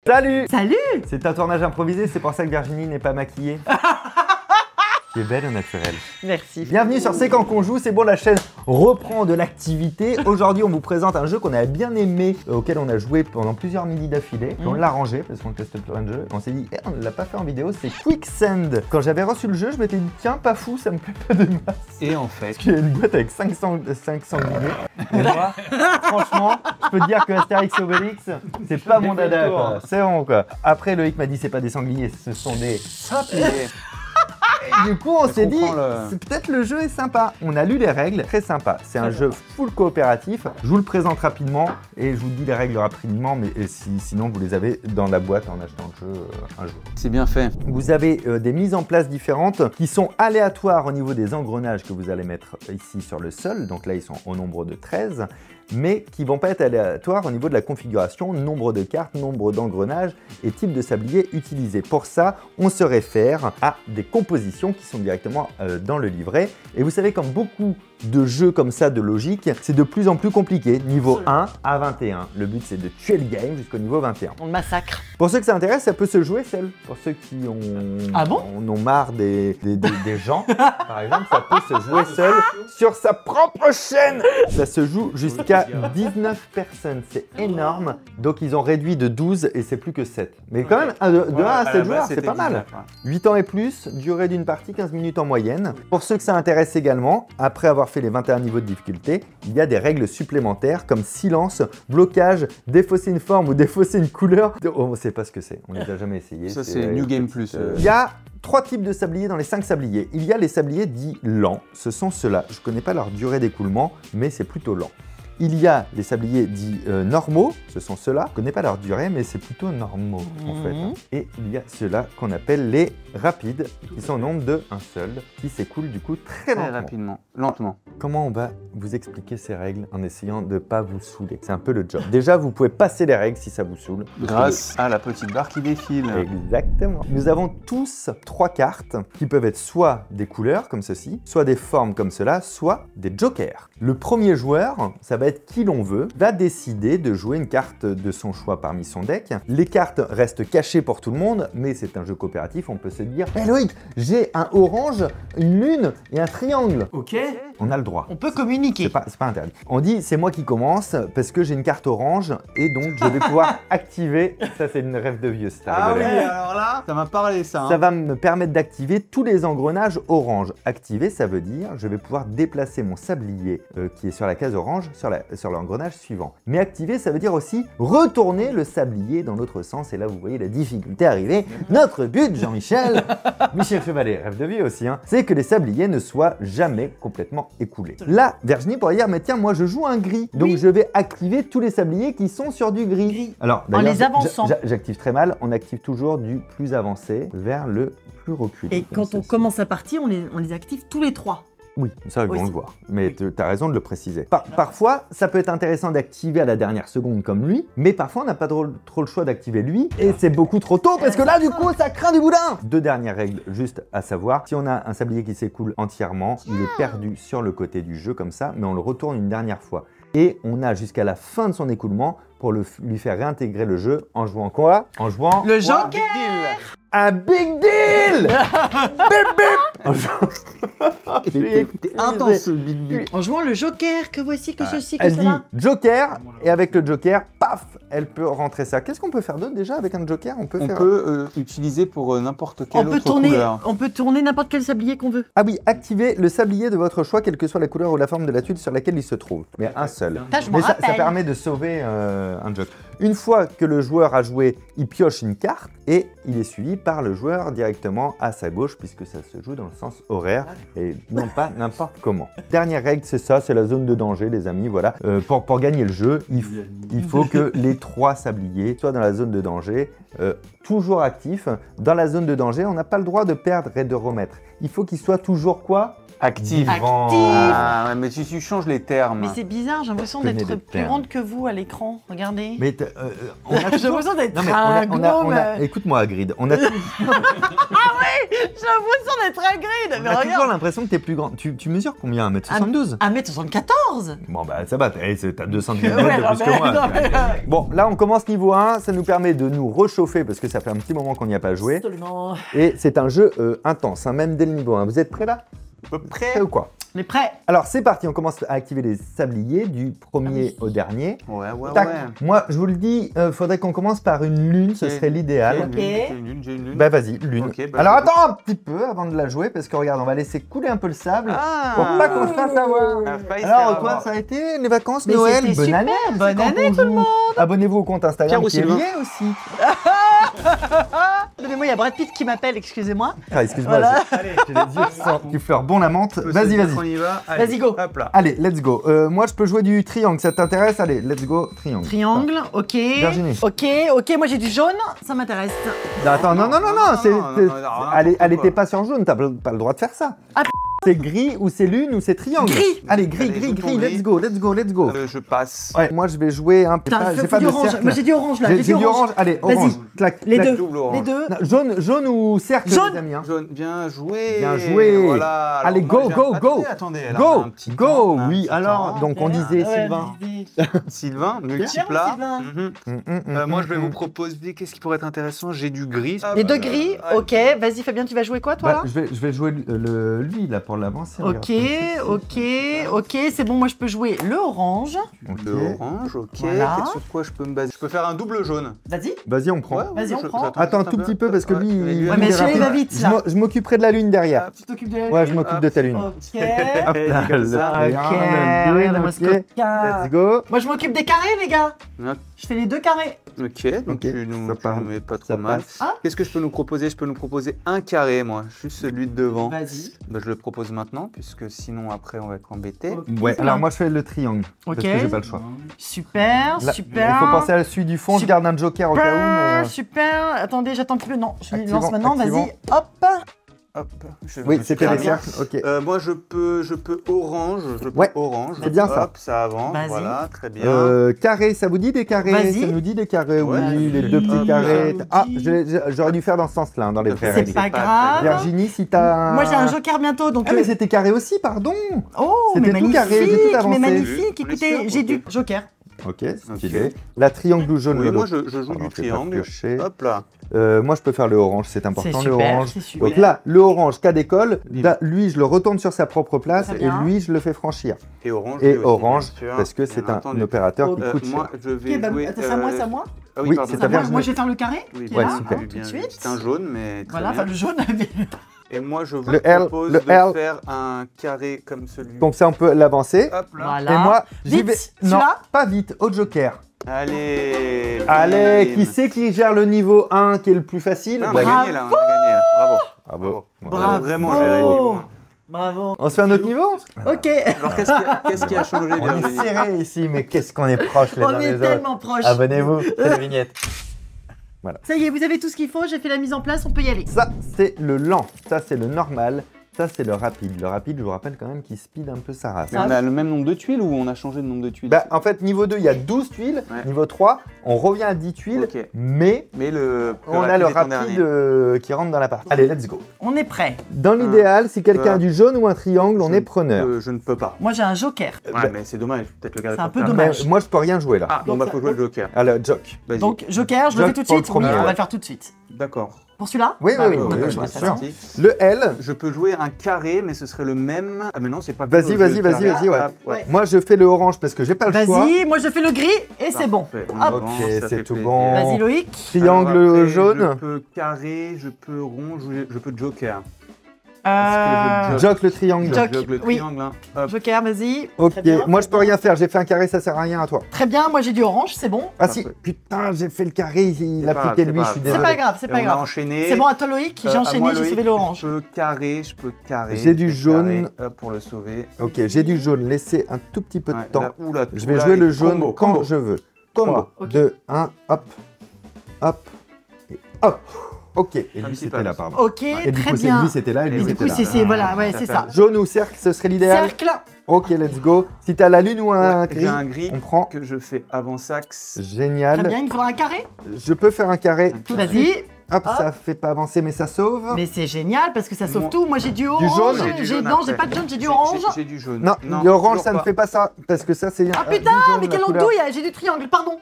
Salut! Salut! C'est un tournage improvisé, c'est pour ça que Virginie n'est pas maquillée. Tu es belle au naturel. Merci. Bienvenue sur C'est quand qu'on joue, c'est bon, la chaîne reprend de l'activité. Aujourd'hui, on vous présente un jeu qu'on a bien aimé, auquel on a joué pendant plusieurs midis d'affilée. On l'a rangé parce qu'on testait plein de jeux. On s'est dit, on ne l'a pas fait en vidéo, c'est Quicksand. Quand j'avais reçu le jeu, je m'étais dit, tiens, pas fou, ça me plaît pas de masse. Et en fait, Parce qu'il y a une boîte avec 500 billets. Et moi, franchement, je peux te dire que Astérix et Obélix, c'est pas mon dada, quoi. C'est bon, quoi. Après, Loïc m'a dit, c'est pas des sangliers, ce sont des sabliers. Du coup, on s'est dit, peut-être le jeu est sympa. On a lu les règles, très sympa. C'est un jeu full coopératif. Je vous le présente rapidement et je vous dis les règles rapidement, mais sinon vous les avez dans la boîte en achetant le jeu un jour. c'est bien fait. Vous avez des mises en place différentes qui sont aléatoires au niveau des engrenages que vous allez mettre ici sur le sol. Donc là, ils sont au nombre de 13. Mais qui ne vont pas être aléatoires au niveau de la configuration, nombre de cartes, nombre d'engrenages et type de sablier utilisé. Pour ça, on se réfère à des compositions qui sont directement dans le livret. Et vous savez, comme beaucoup de jeux comme ça de logique, c'est de plus en plus compliqué, niveau 1 à 21. Le but, c'est de tuer le game jusqu'au niveau 21. On le massacre. Pour ceux que ça intéresse, ça peut se jouer seul. Pour ceux qui en ont marre des gens, par exemple, ça peut se jouer seul sur sa propre chaîne. Ça se joue jusqu'à 19 personnes, c'est énorme. Donc ils ont réduit de 12 et c'est plus que 7. Mais quand même, de 1 à 7 joueurs, c'est pas mal. 8 ans et plus, durée d'une partie 15 minutes en moyenne. Pour ceux que ça intéresse également, après avoir fait les 21 niveaux de difficulté, il y a des règles supplémentaires comme silence, blocage, défausser une forme ou défausser une couleur. On ne sait pas ce que c'est, on ne les a jamais essayé. Ça, c'est New Game Plus. Il y a 3 types de sabliers dans les 5 sabliers. Il y a les sabliers dits lents, ce sont ceux-là. Je ne connais pas leur durée d'écoulement, mais c'est plutôt lent. Il y a les sabliers dits normaux, ce sont ceux-là. Je ne connais pas leur durée, mais c'est plutôt normaux en fait. Et il y a ceux-là qu'on appelle les rapides, qui sont au nombre de un seul, qui s'écoulent du coup très rapidement, lentement. Comment on va vous expliquer ces règles en essayant de ne pas vous saouler? C'est un peu le job. Déjà, vous pouvez passer les règles si ça vous saoule. Grâce à la petite barre qui défile. Exactement. Nous avons tous 3 cartes qui peuvent être soit des couleurs comme ceci, soit des formes comme cela, soit des jokers. Le premier joueur, ça va être qui l'on veut, va décider de jouer une carte de son choix parmi son deck. Les cartes restent cachées pour tout le monde, mais c'est un jeu coopératif, on peut se dire « Hey Loïc, j'ai un orange, une lune et un triangle ». Ok. On a le droit. On peut communiquer. C'est pas interdit. On dit c'est moi qui commence parce que j'ai une carte orange et donc je vais pouvoir activer. Ça c'est une rêve de vieux, c'est Ah oui, rigolé. alors là, ça m'a parlé ça. Ça va me permettre d'activer tous les engrenages orange. Activer, ça veut dire je vais pouvoir déplacer mon sablier qui est sur la case orange sur l'engrenage suivant. Mais activer, ça veut dire aussi retourner le sablier dans l'autre sens. Et là, vous voyez la difficulté arriver. Notre but, Jean-Michel, Michel Chevalet, rêve de vie aussi, hein, c'est que les sabliers ne soient jamais complètement écoulés. Là, Virginie pourrait dire, mais tiens, moi je joue un gris. Donc je vais activer tous les sabliers qui sont sur du gris. Alors, en les avançant. J'active très mal. On active toujours du plus avancé vers le plus reculé. Et quand on commence la partie, on les active tous les 3. Oui, ça, ils vont le voir. Mais tu as raison de le préciser. Parfois, ça peut être intéressant d'activer à la dernière seconde comme lui, mais parfois, on n'a pas trop le choix d'activer lui, et c'est beaucoup trop tôt, parce que là, du coup, ça craint du boudin. 2 dernières règles, juste à savoir. Si on a un sablier qui s'écoule entièrement, il est perdu sur le côté du jeu, comme ça, mais on le retourne une dernière fois. Et on a jusqu'à la fin de son écoulement pour lui faire réintégrer le jeu en jouant quoi? En jouant... Le joker. Un big deal. Bip bip. T'es intense ce big bip. En jouant le joker, que voici, que ceci, que Elle dit cela. joker, et avec le joker, paf, elle peut rentrer ça. Qu'est-ce qu'on peut faire d'autre déjà avec un joker? On peut utiliser pour n'importe quelle autre couleur. On peut tourner n'importe quel sablier qu'on veut. Ah oui, activez le sablier de votre choix, quelle que soit la couleur ou la forme de la tuile sur laquelle il se trouve. Mais un seul. Mais ça permet de sauver un joker. Une fois que le joueur a joué, il pioche une carte et il est suivi par le joueur directement à sa gauche puisque ça se joue dans le sens horaire et non pas n'importe comment. Dernière règle, c'est ça, c'est la zone de danger les amis, voilà. Pour gagner le jeu, il faut que les 3 sabliers soient dans la zone de danger, toujours actifs. Dans la zone de danger, on n'a pas le droit de perdre et de remettre. Il faut qu'ils soient toujours quoi? Active. Active. Mais tu changes les termes. Mais c'est bizarre, j'ai l'impression d'être plus grande que vous à l'écran. Regardez. Mais on a J'ai l'impression d'être Non, mais un gnome. Écoute-moi, Grid. On a, J'ai l'impression d'être un grid. Mais toujours regarde. l'impression que t'es plus grand. Tu mesures combien? 1m72? 1m74. Bon, bah ça va, t'as 200 mm Ouais, de non, plus que mais- moi. non, mais- Bon, là, on commence niveau 1. Ça nous permet de nous réchauffer parce que ça fait un petit moment qu'on n'y a pas joué. Absolument. Et c'est un jeu intense, hein, même dès le niveau 1. Vous êtes prêts là? Prêts ou quoi? On est prêt. Alors, c'est parti. On commence à activer les sabliers du premier au dernier. Ouais. Tac. Moi, je vous le dis, faudrait qu'on commence par une lune, ce serait l'idéal. J'ai une lune. Bah vas-y, lune. Ok, bah, Alors je- attends un petit peu avant de la jouer, parce que regarde, on va laisser couler un peu le sable pour pas qu'on se fasse avoir. Alors toi, ça a été les vacances, Mais Noël, c'était bonne super, année. bonne quand année on tout le joue. monde. Abonnez-vous au compte Instagram Pierre ou qui est Sylvain lié aussi. Mais moi, il y a Brad Pitt qui m'appelle, excusez-moi. Ah, excuse-moi, Voilà. j'ai les yeux qui fleurent bon la menthe. Vas-y. On y va. Allez, Vas-y, go. Hop là. Allez, let's go. Moi, je peux jouer du triangle, ça t'intéresse? Allez, let's go, triangle. Triangle, ok. Virginie. Ok, moi j'ai du jaune, ça m'intéresse. Attends, non, c'est... non, Elle n'importe était quoi. pas sur jaune, t'as pas le droit de faire ça. Ah, c'est gris ou c'est lune ou c'est triangle. Gris. Allez, gris, Allez, joue ton let's go. Je passe. Ouais, moi je vais jouer un peu. Putain, J'ai faut pas du de orange. cercle. Moi j'ai du orange là. J'ai du orange. Allez, Vas-y. orange. Clac. Les clac. deux. Double orange. Les deux. Non, jaune ou cercle, Jaune. les amis. Hein. Jaune, bien joué. Bien joué. Voilà. Alors, Allez, moi, go, j'ai go, un- go. Attendez, alors, on a un petit Go. temps, on a un Oui, petit alors, temps. donc on disait Ouais, Sylvain. Sylvain, multiplat. Sylvain. Moi, je vais vous proposer, qu'est-ce qui pourrait être intéressant? J'ai du gris. Les deux gris, ok. Vas-y Fabien, tu vas jouer quoi toi Bah, là? je vais jouer lui là pour l'avancer. Ok, c'est bon, moi je peux jouer le orange. Le orange, ok. Voilà. Sur quoi je peux me baser? Je peux faire un double jaune. Vas-y. Vas-y, on prend. Vas-y, on prend. Attends un tout petit peu parce que lui, Ouais, mais est celui-là, il va rapide. vite, là. Je m'occuperai de la lune derrière. Tu t'occupes de la Ouais, je m'occupe de ta lune. Ok. Hop là, Comme ça. le triangle, Regardez-moi ce ok. coquin. Let's go. Moi je m'occupe des carrés les gars. Ok. Je fais les deux carrés. Ok, donc Ok, tu nous mets pas trop ça mal. passe. Ah. Qu'est-ce que je peux nous proposer? Je peux nous proposer un carré, moi. Juste celui de devant. Vas-y. Bah, je le propose maintenant, puisque sinon après on va être embêté. Ouais, C'est alors bien. moi je fais le triangle. Ok. Parce que j'ai pas le choix. Super, Là, super. Il faut penser à celui du fond, je garde un joker au cas où. Mais... Super. Attendez, j'attends un petit peu. Non, je le Activons, lance maintenant. activons. Vas-y. Hop. Hop. je Oui, me c'était suis les bien. cercles, ok. Moi je peux orange. Ouais, orange. c'est bien ça. Hop, ça avance. Vas-y. Voilà, très bien. Carré, ça vous dit des carrés? Vas-y. Ça nous dit des carrés, oui, Ouais. les deux petits Hop, carrés. ça nous Ah, dit. j'aurais dû faire dans ce sens-là, hein, dans les vraies C'est règles. pas pas grave. Virginie, si t'as... Moi j'ai un joker bientôt donc. Ah, mais c'était carré aussi, pardon. Oh, c'était mais tout carré, j'ai tout magnifique, avancé. mais magnifique. On est Écoutez, sûr, j'ai ok. du joker. Ok, stylé. La triangle ou jaune, Oui, le moi lot. je joue Pardon, du je vais pas triangle. piocher. Hop là. Moi, je peux faire le orange, c'est important, C'est le super, orange. c'est super. Donc là, le orange, cas d'école, Bim. lui, je le retourne sur sa propre place Très et bien. lui, je le fais franchir. Et orange. Et lui aussi, orange, bien sûr, parce que bien c'est un entendu. opérateur qui coûte Moi cher. je vais Ok, bah, jouer. attends, c'est à moi, c'est à moi. Ah Oui, pardon. c'est C'est à moi, Virginie. moi je vais faire le carré. Oui, qui est Ouais, là, super. hein, tout de suite. C'est un jaune, mais très Voilà, bien. enfin le jaune. Et moi, je vous Le L, propose le de L. faire un carré comme celui. Comme ça, on peut l'avancer. Hop là. Voilà. Et moi, j'y Vite, vais. Non, celui-là pas vite, au joker. Allez. Allez, bim. qui c'est qui gère le niveau 1 qui est le plus facile? Non, on Bah, a gagné là, on a gagné là. Bravo. Bravo. Bravo. Vraiment géré. niveau. Bravo. On se fait un autre niveau? Ok. Alors, qu'est-ce qui a changé, On est Virginie? serré ici, mais qu'est-ce qu'on est proches les On uns est des autres. tellement proches. Abonnez-vous, c'est la vignette. Ça y est, vous avez tout ce qu'il faut, j'ai fait la mise en place, on peut y aller. Ça, c'est le lent. Ça, c'est le normal. Ça, c'est le rapide. Le rapide, je vous rappelle quand même qu'il speed un peu sa race. Mais on a le même nombre de tuiles ou on a changé de nombre de tuiles? Bah, en fait, niveau 2, il y a 12 tuiles. Ouais. Niveau 3, on revient à 10 tuiles. Ok. Mais Mais le plus on a le est en dernier. rapide qui rentre dans la partie. Allez, let's go. On est prêt. Dans l'idéal, si quelqu'un a du jaune ou un triangle, on Je est ne preneur. peux- Je ne peux pas. Moi j'ai un joker. Ouais, mais c'est dommage. Peut-être le carré. C'est un peu pour faire. dommage. Mais moi, je peux rien jouer là. Ah, bon, Donc, bah, faut jouer le joker. Allez, joke. Vas-y. Donc joker, je le fais tout de pour le suite. Oui, premier. on va le faire tout de suite. D'accord. Pour celui-là Oui, Bah oui, on a oui, pas le oui, choix, bien de toute sûr. façon. Le L, Je peux jouer un carré, mais ce serait le même. Ah, mais non, c'est pas. Vas-y, plutôt le vas-y, carré. vas-y, ouais. Ah, ouais. moi, je fais le orange parce que j'ai pas le choix. Vas-y, moi je fais le gris et c'est bon. Parfait, on Hop. avance, Ok, ça c'est fait tout plaisir. bon. Vas-y Loïc. Triangle Alors après, jaune. Je peux carré, je peux rond, je peux joker. Euh, je Joke le triangle. Joke. Je joke le oui. triangle. Hein. Hop. Joker, vas-y. Ok, Très bien, moi très je peux bien. rien faire, j'ai fait un carré, ça sert à rien à toi. Très bien, moi j'ai du orange, c'est bon. Ah si, Parfait. putain, j'ai fait le carré, il a pas piqué grave, lui, c'est je suis pas C'est désolé. pas grave, c'est Et pas on a grave. enchaîné. C'est bon, à toi Loïc, j'ai À enchaîné, moi, j'ai Loïc, sauvé l'orange. Je peux carré. J'ai du je peux jaune. carré, hop, pour le sauver. Ok, j'ai du jaune, laissez un tout petit peu de Ouais, temps. là, oula, Je vais oula, jouer et le jaune combo, quand combo. je veux. Combo. 3, Ok. 2, 1, hop, hop, et hop. Ok, et lui c'était là, pardon. Ok, et du très coup, bien. lui c'était là, et lui c'était là. C'est voilà, ouais, c'est ça. Jaune ou cercle, ce serait l'idéal. Cercle. Ok, let's go. Si t'as la lune ou un gris, j'ai un gris on prend. que je fais avant axe. Génial. Très bien, il me faudra un carré. Je peux faire un carré. Vas-y. Hop, ça fait pas avancer, mais ça sauve. Mais c'est génial parce que ça sauve tout. Moi j'ai du orange. jaune. Non, j'ai pas de jaune, j'ai du orange. J'ai du jaune. Non, l'orange ça ne fait pas ça. Parce que ça c'est. Ah putain, mais quelle andouille, j'ai du triangle, pardon.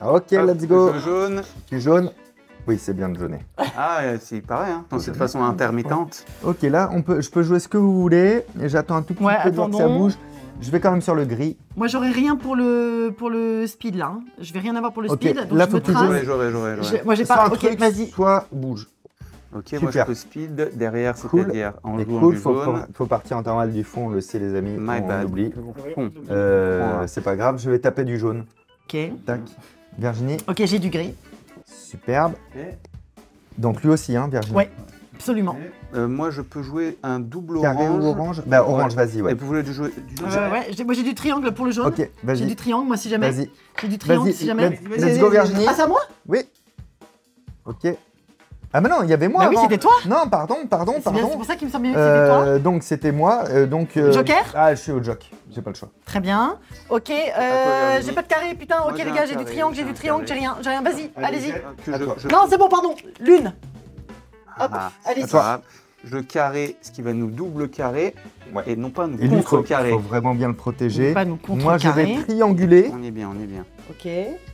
Ok, let's go. Jaune. Du jaune. Oui, c'est bien de jaune. Ah, c'est pareil, hein, de façon intermittente. Ok, là, je peux jouer ce que vous voulez. Et j'attends un tout petit peu de voir que ça bouge. Je vais quand même sur le gris. Moi, j'aurais rien pour le speed là. Hein. Je vais rien avoir pour le speed. Donc là, je me trace. J'aurais. Moi, j'ai pas. Ok, vas-y. Soit bouge. Ok, super. moi je peux speed derrière, c'est-à-dire en jouant cool, du jaune. faut partir en temps du fond, on le sait les amis, on oublie. Voilà. C'est pas grave, je vais taper du jaune. Ok. Tac. Virginie. Ok, j'ai du gris. Superbe. Donc lui aussi, hein, Virginie. Ouais, absolument. Moi je peux jouer un double Carré orange. ou orange. Bah orange, vas-y, ouais. Et vous voulez jouer du jaune? Ouais, moi j'ai du triangle pour le jaune. Ok, vas-y. J'ai du triangle, moi si jamais. Vas-y. J'ai du triangle si jamais. Let's go Virginie. Ah, c'est à moi? Oui. Ok. Ah mais non, il y avait moi Bah avant. oui, c'était toi. Non, pardon. C'est pour ça qu'il me semblait que c'était toi. Donc c'était moi, Joker. Ah, je suis au jock, j'ai pas le choix. Très bien. Ok, j'ai pas de carré, putain. Moi, Ok j'ai les un gars, j'ai du carré, triangle, j'ai rien. Vas-y, allez-y. Attends. Non, c'est bon, pardon. Lune. Hop, allez-y. Je carré, ce qui va nous double carré, et non pas nous Et lui, il faut contre-carré. vraiment bien le protéger. Pas nous Moi, je vais contrecarrer. trianguler. On est bien. Ok.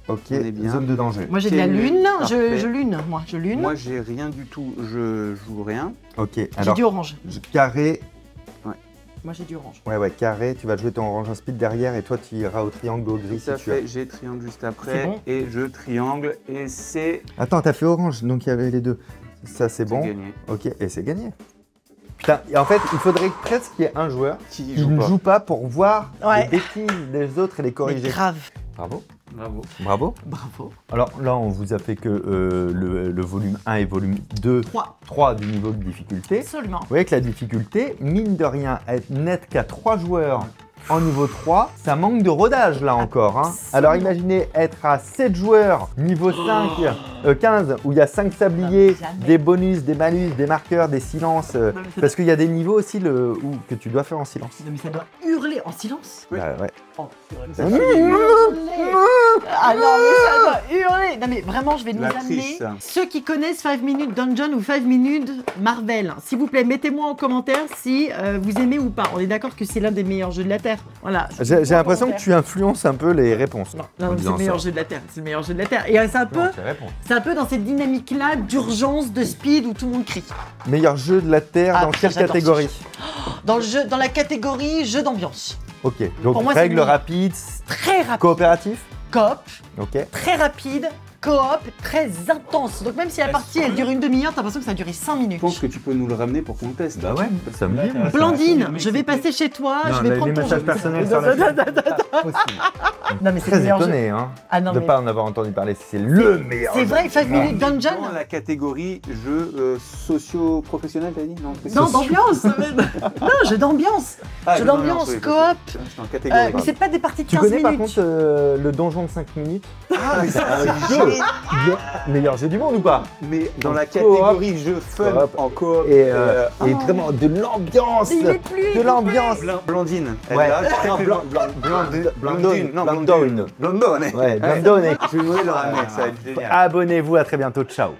Ok, On est bien. zone de danger. Moi j'ai de la lune. Parfait. Je lune. Moi, je lune. Moi j'ai rien du tout, je joue rien. Ok, J'ai alors du orange. carré. Moi j'ai du orange. Ouais, carré. Tu vas jouer ton orange en speed derrière et toi, tu iras au triangle au gris Tout à si tu as. fait, j'ai triangle juste C'est après, bon. et je triangle, et c'est Attends, t'as fait orange, donc il y avait les deux. Ça, c'est bon. gagné. Ok, et c'est gagné. Putain, et en fait, il faudrait presque qu'il y ait un joueur Qui qui ne joue pas pour voir Ouais. les bêtises des autres et les Mais corriger. grave. Bravo. Bravo. Bravo. Bravo. Alors là, on vous a fait que le volume 1 et volume 2, 3 du niveau de difficulté. Absolument. Vous voyez que la difficulté, mine de rien, être net qu'à 3 joueurs en niveau 3, ça manque de rodage là encore. Hein. Alors imaginez être à 7 joueurs, niveau 5, 15, où il y a 5 sabliers, Jamais. des bonus, des malus, des marqueurs, des silences. Parce qu'il y a des niveaux aussi que tu dois faire en silence. Non, mais ça doit hurler en silence. Oui. Bah, ouais. Oh, ça doit hurler. Ah non, mais ça doit hurler. Non, mais vraiment, je vais nous La amener triche, ça. ceux qui connaissent 5 Minutes Dungeon ou 5 Minutes Marvel. S'il vous plaît, mettez-moi en commentaire si vous aimez ou pas. On est d'accord que c'est l'un des meilleurs jeux de la Terre. Voilà. J'ai l'impression que tu influences un peu les réponses. Non, en c'est disant le meilleur ça. jeu de la Terre. C'est le meilleur jeu de la Terre. Et c'est un peu dans cette dynamique-là d'urgence, de speed où tout le monde crie. Meilleur jeu de la Terre Ah, dans quelle j'adore catégorie? Dans la catégorie jeu d'ambiance. Ok, donc Pour moi, c'est règles le- rapides, Très rapide. coopératif. Coop, Ok. très rapide. Coop, très intense. Donc même si la partie elle dure une demi-heure, t'as l'impression que ça a duré 5 minutes. Je pense que tu peux nous le ramener pour qu'on le teste. Bah ouais, ça me dit. moi, ça. Blandine, je vais passer chez toi, je vais prendre les ton messages jeu. personnels sur la chaîne. Non mais c'est le Très meilleur jeu. étonné hein, Ah non de mais pas en avoir entendu parler. C'est le meilleur. c'est jeu. vrai, 5 Minutes Dungeon. Dans la catégorie jeu socio-professionnel, t'as dit? Non, d'ambiance. Non, jeu d'ambiance. Jeu d'ambiance, oui, coop. C'est en catégorie. Mais c'est pas des parties de Tu 15 connais minutes. par contre le donjon de 5 minutes? Ah mais c'est un jeu. Meilleur jeu du monde ou pas? Mais dans la coop. catégorie jeu fun Coop. en coop. Et vraiment de l'ambiance. Il est plus. De l'ambiance. Blandine. Elle Ouais. est là, je Non, fais Blandine. Non, Blandone. Blandone. Ouais, Blandone. Je vais vous le ramener, ça va être génial. Abonnez-vous, à très bientôt, ciao.